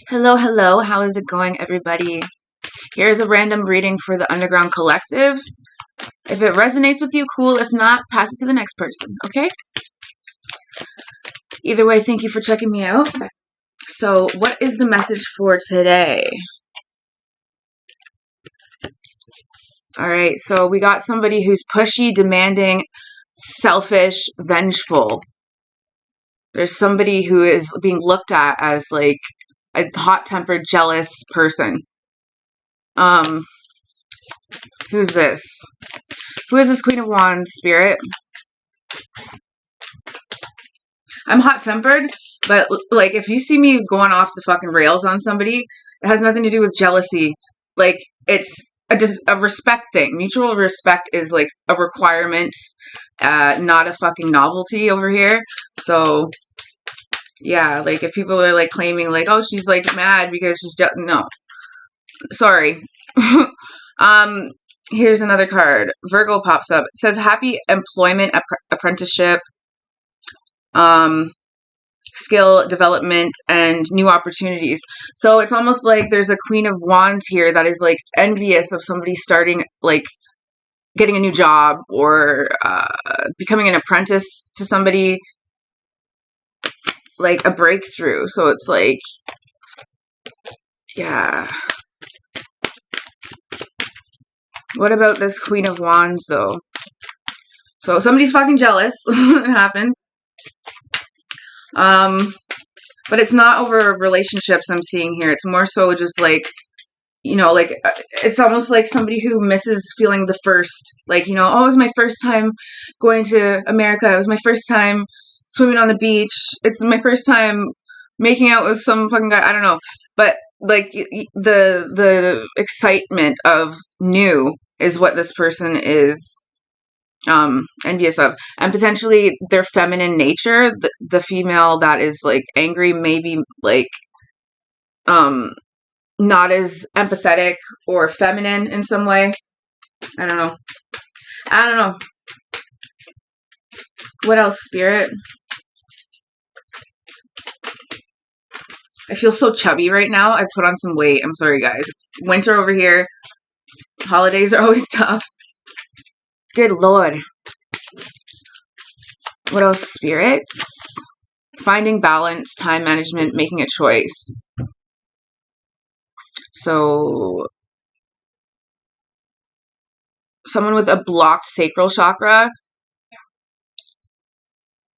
Hello, hello. How is it going, everybody? Here's a random reading for the Underground Collective. If it resonates with you, cool. If not, pass it to the next person, okay? Either way, thank you for checking me out. So, what is the message for today? Alright, so we got somebody who's pushy, demanding, selfish, vengeful. There's somebody who is being looked at as like a hot-tempered, jealous person. Who's this? Who is this Queen of Wands spirit? I'm hot-tempered, but like if you see me going off the fucking rails on somebody, it has nothing to do with jealousy. Like it's just a respect thing. Mutual respect is like a requirement, not a fucking novelty over here. So yeah, like if people are like claiming like, oh, she's like mad because she's no, sorry. Here's another card. Virgo pops up. It says happy employment, apprenticeship, skill development, and new opportunities. So it's almost like there's a Queen of Wands here that is like envious of somebody starting, like getting a new job or becoming an apprentice to somebody, like a breakthrough. So it's like, yeah. What about this Queen of Wands though? So somebody's fucking jealous. It happens. But it's not over relationships I'm seeing here. It's more so just like, you know, like it's almost like somebody who misses feeling the first, like, you know, oh, it was my first time going to America. It was my first time swimming on the beach. It's my first time making out with some fucking guy. I don't know. But like the excitement of new is what this person is envious of, and potentially their feminine nature, the female that is like angry, maybe like not as empathetic or feminine in some way. I don't know. What else, spirit? I feel so chubby right now. I've put on some weight. I'm sorry, guys. It's winter over here. Holidays are always tough. Good Lord. What else, spirits? Finding balance, time management, making a choice. So, someone with a blocked sacral chakra,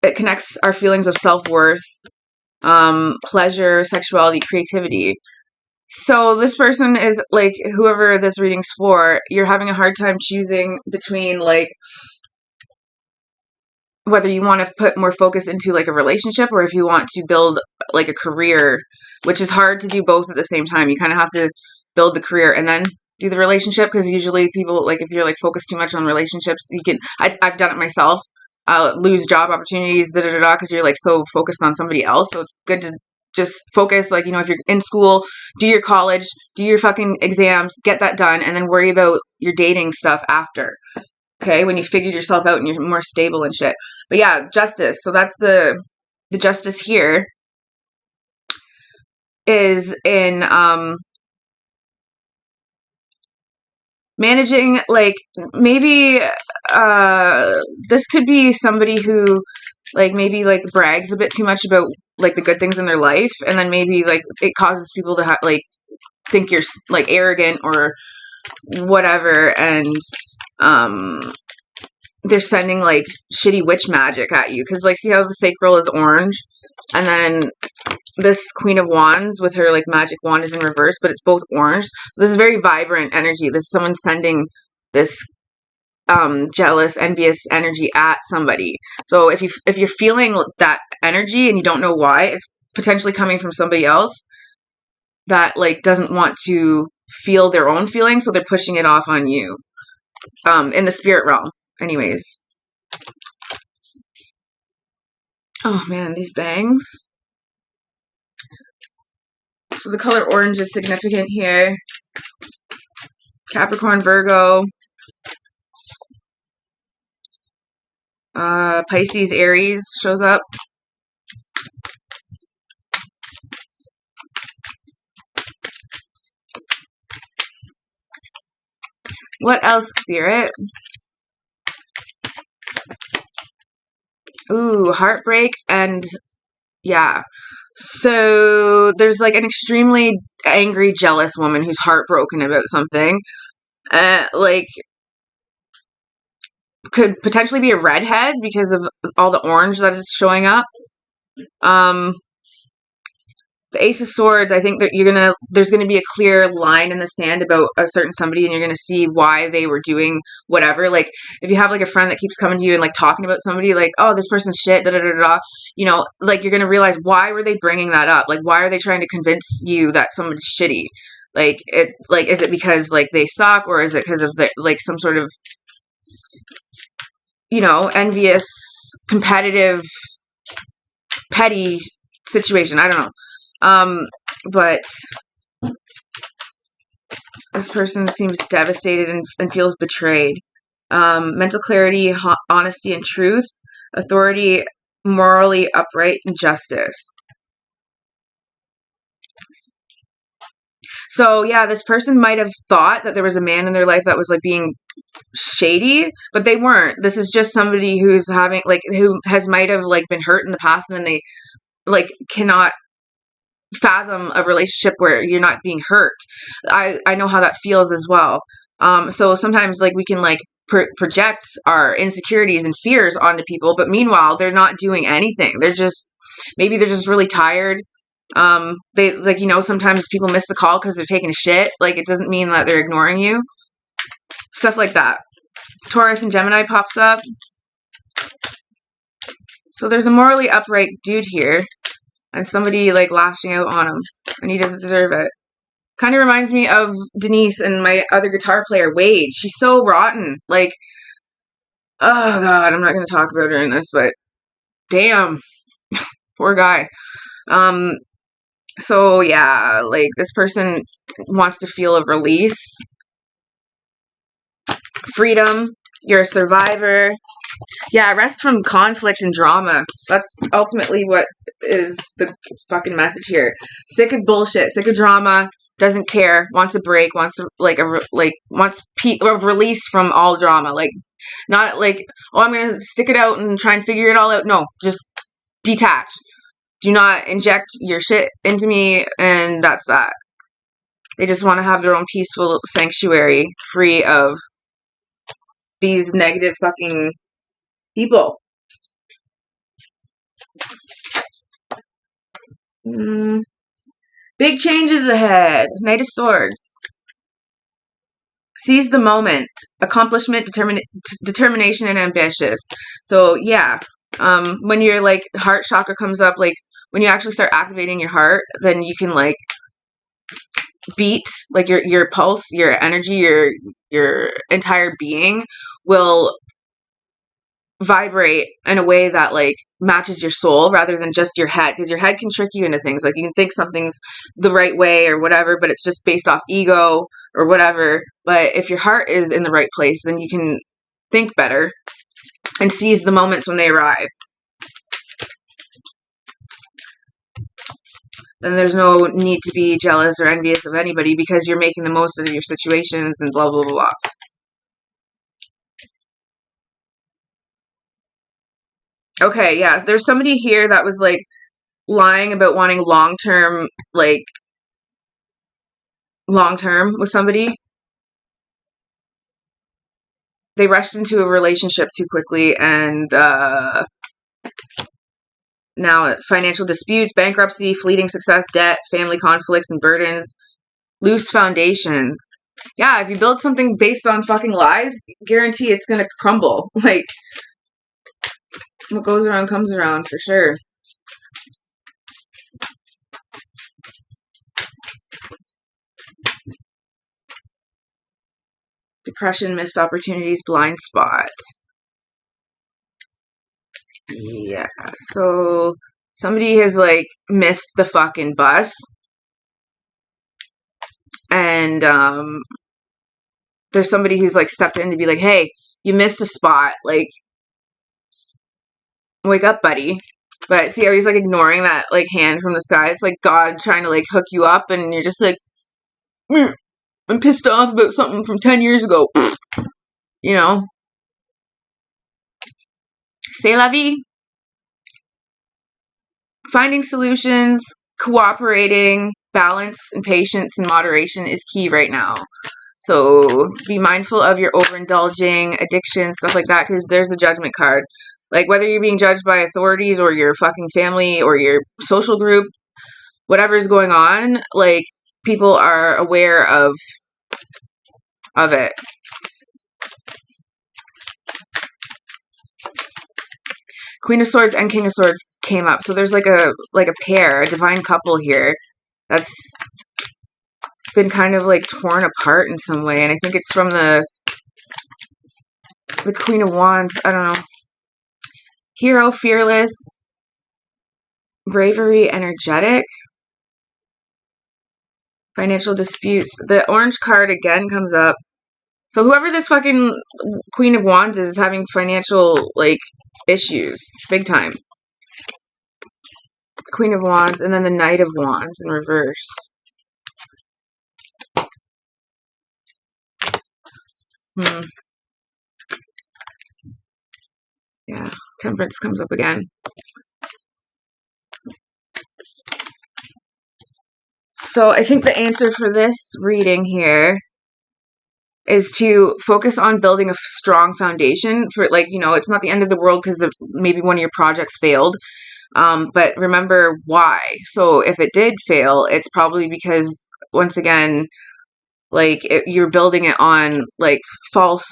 it connects our feelings of self-worth, pleasure, sexuality, creativity. So this person is like, whoever this reading's for, you're having a hard time choosing between like whether you want to put more focus into like a relationship or if you want to build like a career, which is hard to do both at the same time. You kind of have to build the career and then do the relationship, because usually people, like if you're like focused too much on relationships, you can, I've done it myself, lose job opportunities, because you're like so focused on somebody else. So it's good to just focus, like, you know, if you're in school, do your college, do your fucking exams, get that done, and then worry about your dating stuff after. Okay, when you figured yourself out and you're more stable and shit. But yeah, justice. So that's the justice here is in managing, like, maybe this could be somebody who like maybe like brags a bit too much about like the good things in their life, and then maybe like it causes people to like think you're like arrogant or whatever, and they're sending like shitty witch magic at you, because like see how the sacral is orange and then this Queen of Wands with her like magic wand is in reverse, but it's both orange. So this is very vibrant energy. This is someone sending this jealous, envious energy at somebody. So if you're feeling that energy and you don't know why, it's potentially coming from somebody else that like doesn't want to feel their own feelings, so they're pushing it off on you in the spirit realm. Anyways. Oh man, these bangs. So the color orange is significant here. Capricorn, Virgo, Pisces, Aries shows up. What else, Spirit? Ooh, heartbreak and yeah. So there's like an extremely angry, jealous woman who's heartbroken about something. Like could potentially be a redhead because of all the orange that is showing up. Um, the Ace of Swords, I think that there's gonna be a clear line in the sand about a certain somebody, and you're gonna see why they were doing whatever. Like if you have like a friend that keeps coming to you and like talking about somebody, like, oh, this person's shit, da da da da, like you're gonna realize, why were they bringing that up? Like, why are they trying to convince you that somebody's shitty? Like is it because like they suck, or is it because of like some sort of envious, competitive, petty situation? I don't know. But this person seems devastated and feels betrayed. Mental clarity, honesty and truth, authority, morally upright, and justice. So yeah, this person might have thought that there was a man in their life that was like being shady, but they weren't. This is just somebody who's having who might have like been hurt in the past, and then they like cannot fathom a relationship where you're not being hurt. I know how that feels as well. So sometimes like we can like project our insecurities and fears onto people, but meanwhile they're not doing anything. Maybe they're just really tired. They sometimes people miss the call because they're taking a shit. Like it doesn't mean that they're ignoring you. Stuff like that. Taurus and Gemini pops up. So there's a morally upright dude here, and somebody like lashing out on him, and he doesn't deserve it. Kind of reminds me of Denise and my other guitar player, Wade. She's so rotten. Like, oh god, I'm not going to talk about her in this, but damn, poor guy. So yeah, like this person wants to feel a release, freedom. You're a survivor. Yeah, rest from conflict and drama. That's ultimately what is the fucking message here. Sick of bullshit, sick of drama, doesn't care, wants a break, wants a release from all drama. Like, not like, oh, I'm gonna stick it out and try and figure it all out. No, just detach. Do not inject your shit into me, and that's that. They just want to have their own peaceful sanctuary, free of these negative fucking people. Big changes ahead. Knight of Swords. Seize the moment. Accomplishment, determination, and ambitious. So yeah, when your like heart chakra comes up, like when you actually start activating your heart, then you can like beat, like your pulse, your energy, your entire being will vibrate in a way that like matches your soul rather than just your head, because your head can trick you into things. Like you can think something's the right way or whatever, but it's just based off ego or whatever. But if your heart is in the right place, then you can think better and seize the moments when they arrive. Then there's no need to be jealous or envious of anybody because you're making the most of your situations and blah blah blah blah. Okay, yeah, there's somebody here that was like lying about wanting long term with somebody. They rushed into a relationship too quickly, and now financial disputes, bankruptcy, fleeting success, debt, family conflicts and burdens, loose foundations. Yeah, if you build something based on fucking lies, guarantee it's gonna crumble. Like, what goes around comes around for sure. Depression, missed opportunities, blind spot. Yeah, so somebody has like missed the fucking bus, and there's somebody who's like stepped in to be like, hey, you missed a spot, like wake up, buddy. But see how he's like ignoring that like hand from the sky? It's like God trying to like hook you up, and you're just like I'm pissed off about something from 10 years ago. You know? C'est la vie. Finding solutions, cooperating, balance and patience and moderation is key right now. So be mindful of your overindulging, addiction, stuff like that, because there's the judgment card. Like, whether you're being judged by authorities or your fucking family or your social group, whatever's going on, like, people are aware of it. Queen of Swords and King of Swords came up. So there's like a pair, a divine couple here that's been kind of like torn apart in some way. And I think it's from the Queen of Wands. I don't know. Hero, fearless, bravery, energetic. Financial disputes. The orange card again comes up. So whoever this fucking Queen of Wands is having financial, like, issues. Big time. Queen of Wands, and then the Knight of Wands in reverse. Yeah, Temperance comes up again. So I think the answer for this reading here is to focus on building a strong foundation for, like, you know, it's not the end of the world because maybe one of your projects failed. But remember why. So if it did fail, it's probably because, once again, like, you're building it on, like, false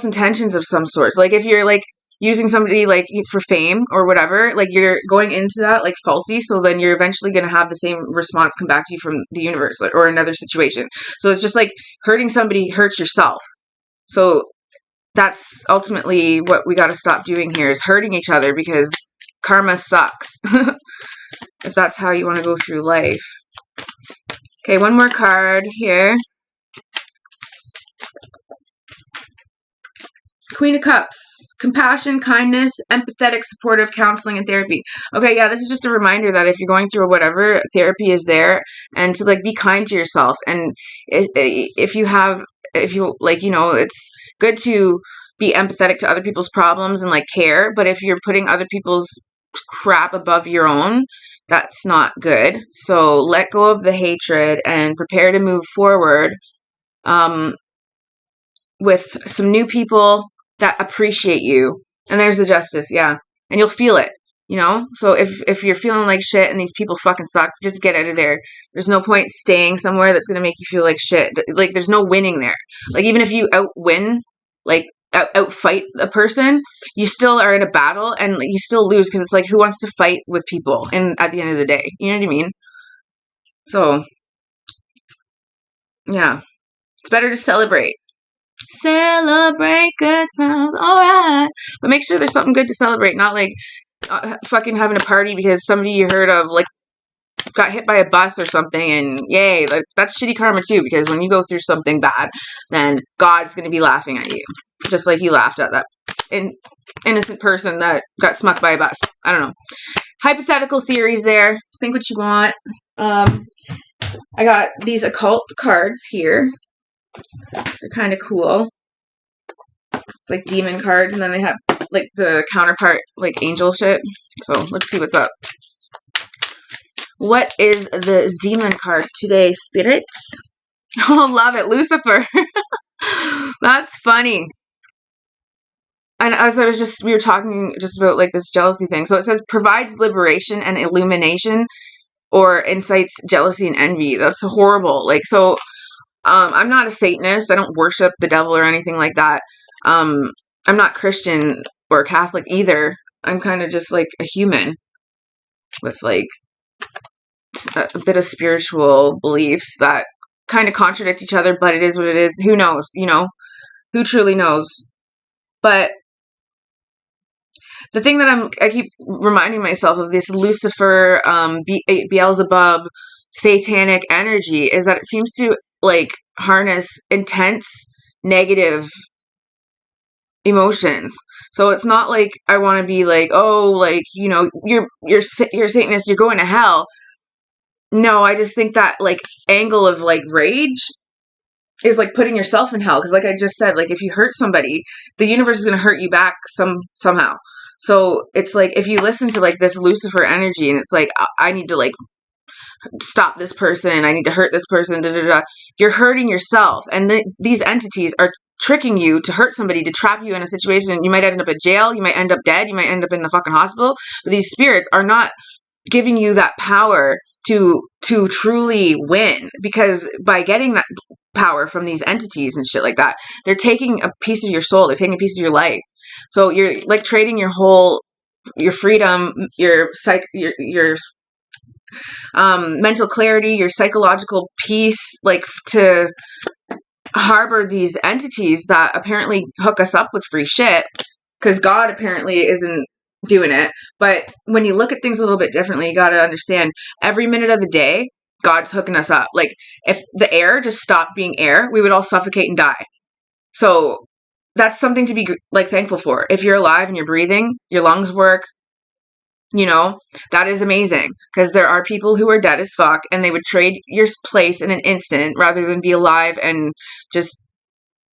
intentions of some sort. Like, if you're, like, using somebody, like, for fame or whatever, like, you're going into that, like, faulty, so then you're eventually going to have the same response come back to you from the universe or another situation. So it's just like hurting somebody hurts yourself. So that's ultimately what we got to stop doing here, is hurting each other, because karma sucks. If that's how you want to go through life. Okay, one more card here. Queen of Cups. Compassion, kindness, empathetic, supportive, counseling, and therapy. Okay, yeah, this is just a reminder that if you're going through whatever, therapy is there, and to, like, be kind to yourself. And if you like, you know, it's good to be empathetic to other people's problems and, like, care, but if you're putting other people's crap above your own, that's not good. So let go of the hatred and prepare to move forward with some new people that appreciate you. And there's the Justice, yeah. And you'll feel it, you know? So if you're feeling like shit and these people fucking suck, just get out of there. There's no point staying somewhere that's going to make you feel like shit. Like, there's no winning there. Like, even if you outwin, like, outfight a person, you still are in a battle, and, like, you still lose, because it's like, who wants to fight with people at the end of the day? You know what I mean? So, yeah. It's better to celebrate. Celebrate good times, alright. But make sure there's something good to celebrate, not like fucking having a party because somebody you heard of, like, got hit by a bus or something, and yay, like, that's shitty karma too, because when you go through something bad, then God's gonna be laughing at you, just like he laughed at that innocent person that got smucked by a bus. I don't know. Hypothetical theories there. Think what you want. I got these occult cards here. They're kind of cool. It's like demon cards, and then they have, like, the counterpart, like, angel shit. So let's see what's up. What is the demon card today, spirits? Oh, love it. Lucifer. That's funny. And as we were talking just about, like, this jealousy thing. So it says provides liberation and illumination, or incites jealousy and envy. That's horrible. Like, so I'm not a Satanist. I don't worship the devil or anything like that. I'm not Christian or Catholic either. I'm kind of just, like, a human with, like, a bit of spiritual beliefs that kind of contradict each other, but it is what it is. Who knows? You know? Who truly knows? But the thing that I keep reminding myself of, this Lucifer, Beelzebub, satanic energy, is that it seems to, like, harness intense negative emotions. So it's not like I want to be like, oh, like, you know, you're Satanist, you're going to hell. No, I just think that like angle of like rage is like putting yourself in hell. Because like I just said, like if you hurt somebody, the universe is going to hurt you back somehow. So it's like if you listen to like this Lucifer energy and it's like I need to like stop this person, I need to hurt this person, da da da. You're hurting yourself, and these entities are tricking you to hurt somebody, to trap you in a situation. You might end up at jail, you might end up dead, you might end up in the fucking hospital. But these spirits are not giving you that power to truly win, because by getting that power from these entities and shit like that, they're taking a piece of your soul, they're taking a piece of your life. So you're like trading your freedom, your mental clarity, your psychological peace, like to harbor these entities that apparently hook us up with free shit, because God apparently isn't doing it. But when you look at things a little bit differently, you got to understand every minute of the day, God's hooking us up. Like if the air just stopped being air, we would all suffocate and die. So that's something to be like thankful for. If you're alive and you're breathing, your lungs work, that is amazing, because there are people who are dead as fuck and they would trade your place in an instant rather than be alive and just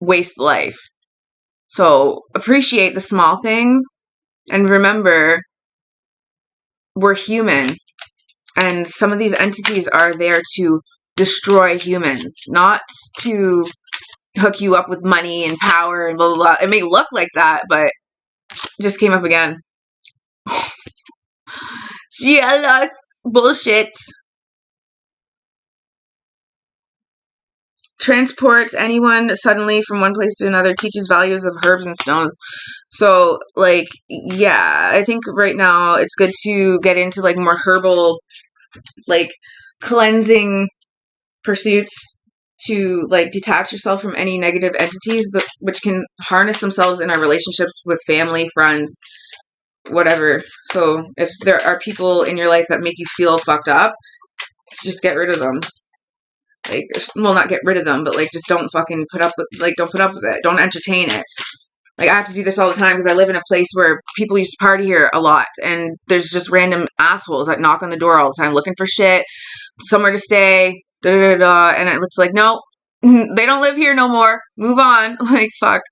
waste life. So appreciate the small things and remember we're human, and some of these entities are there to destroy humans, not to hook you up with money and power and blah, blah, blah. It may look like that, but it just came up again. Jealous bullshit. Transports anyone suddenly from one place to another, teaches values of herbs and stones. So, like, yeah, I think right now it's good to get into, like, more herbal, like, cleansing pursuits to, like, detach yourself from any negative entities which can harness themselves in our relationships with family, friends, whatever. So, if there are people in your life that make you feel fucked up, just get rid of them. Like, well, not get rid of them, but like just don't fucking put up with it. Don't entertain it. Like, I have to do this all the time because I live in a place where people used to party here a lot, and there's just random assholes that knock on the door all the time looking for shit, somewhere to stay, da da da, and it's like, no, they don't live here no more. Move on. Like, fuck.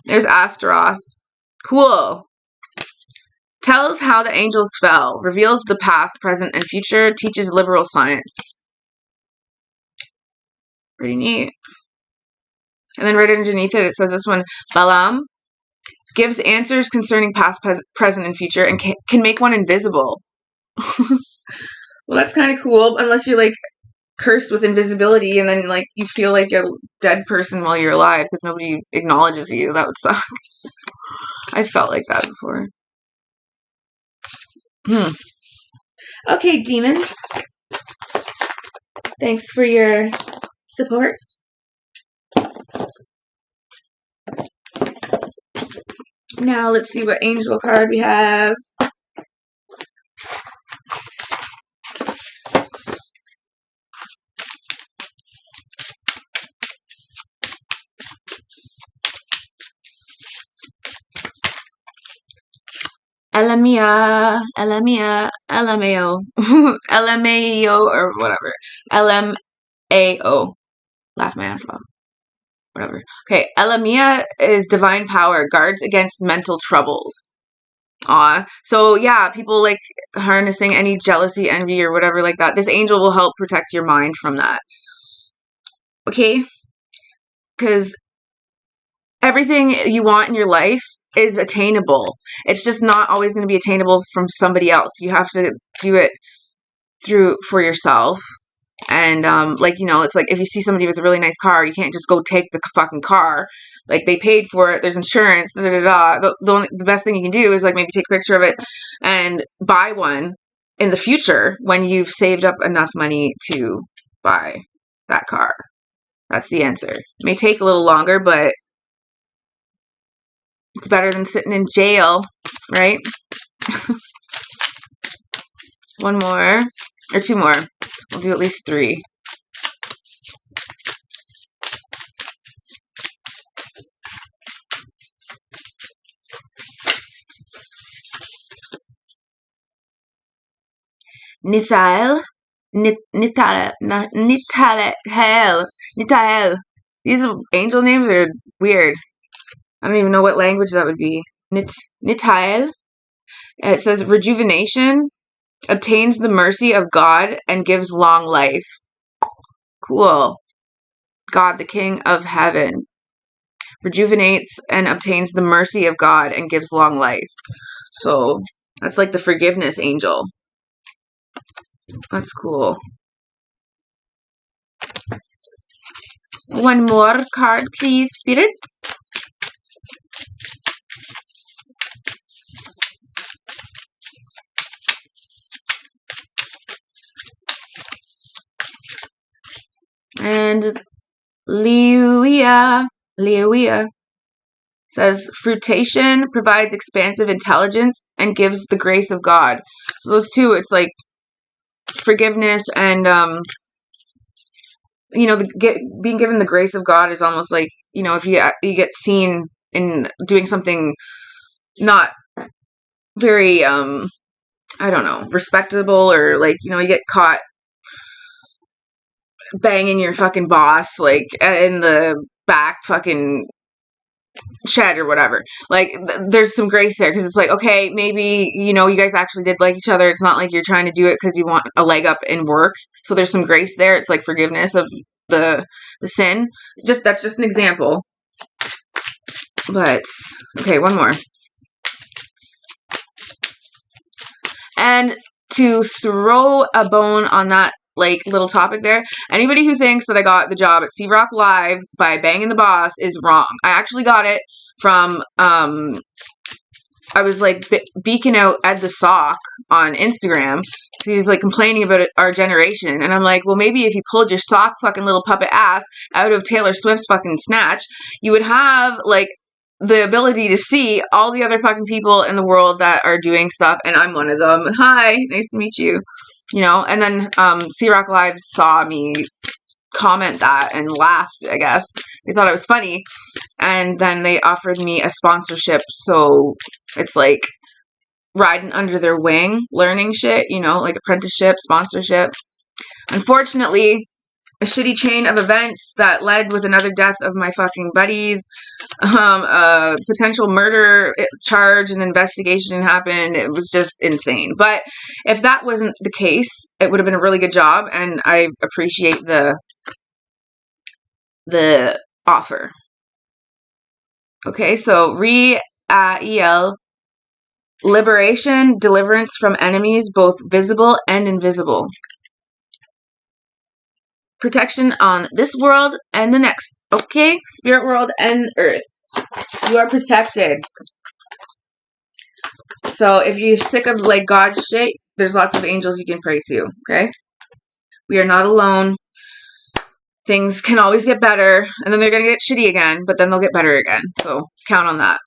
There's Astaroth. Cool. Tells how the angels fell. Reveals the past, present, and future. Teaches liberal science. Pretty neat. And then right underneath it, it says this one, Balaam gives answers concerning past, present, and future, and can make one invisible. Well, that's kind of cool, unless you're, like, cursed with invisibility, and then, like, you feel like you're a dead person while you're alive, because nobody acknowledges you. That would suck. I felt like that before. Okay, demons. Thanks for your support. Now let's see what angel card we have. Elamia, LMAO, LMAO, or whatever. LMAO. Laugh my ass off. Whatever. Okay, Elamia is divine power, guards against mental troubles. So yeah, people like harnessing any jealousy, envy, or whatever like that. This angel will help protect your mind from that. Okay? Because everything you want in your life is attainable. It's just not always going to be attainable from somebody else. You have to do it for yourself. And, it's like if you see somebody with a really nice car, you can't just go take the fucking car. Like, they paid for it, there's insurance, da da da. The best thing you can do is, like, maybe take a picture of it and buy one in the future when you've saved up enough money to buy that car. That's the answer. It may take a little longer, but it's better than sitting in jail, right? One more, or two more. We'll do at least three. Nithael, Nitael. These angel names are weird. I don't even know what language that would be. Nitael. It says rejuvenation, obtains the mercy of God, and gives long life. Cool. God, the King of Heaven, rejuvenates and obtains the mercy of God and gives long life. So that's like the forgiveness angel. That's cool. One more card, please, spirits. And Leoia says fruitation provides expansive intelligence and gives the grace of God. So those two, it's like forgiveness and being given the grace of God is almost like, if you get seen in doing something not very I don't know, respectable, or like, you get caught banging your fucking boss like in the back fucking shed or whatever. Like there's some grace there because it's like, okay, maybe you guys actually did like each other. It's not like you're trying to do it because you want a leg up in work. So there's some grace there. It's like forgiveness of the sin. That's just an example. But okay, one more. And to throw a bone on that like little topic there, anybody who thinks that I got the job at Sea Rock Live by banging the boss is wrong. I actually got it from I was like beaking out Ed the Sock on Instagram. He's like complaining about our generation, and I'm like, well, maybe if you pulled your sock fucking little puppet ass out of Taylor Swift's fucking snatch, you would have like the ability to see all the other fucking people in the world that are doing stuff, and I'm one of them. Hi, nice to meet you. And then Sea Rock Live saw me comment that and laughed, I guess. They thought it was funny, and then they offered me a sponsorship, so it's like riding under their wing, learning shit, like apprenticeship, sponsorship. Unfortunately, a shitty chain of events that led with another death of my fucking buddies, a potential murder charge and investigation happened. It was just insane. But if that wasn't the case, it would have been a really good job, and I appreciate the offer. Okay, so Re-El, liberation, deliverance from enemies, both visible and invisible. Protection on this world and the next. Okay? Spirit world and earth. You are protected. So if you're sick of like God's shit, there's lots of angels you can pray to. Okay? We are not alone. Things can always get better, and then they're going to get shitty again, but then they'll get better again. So count on that.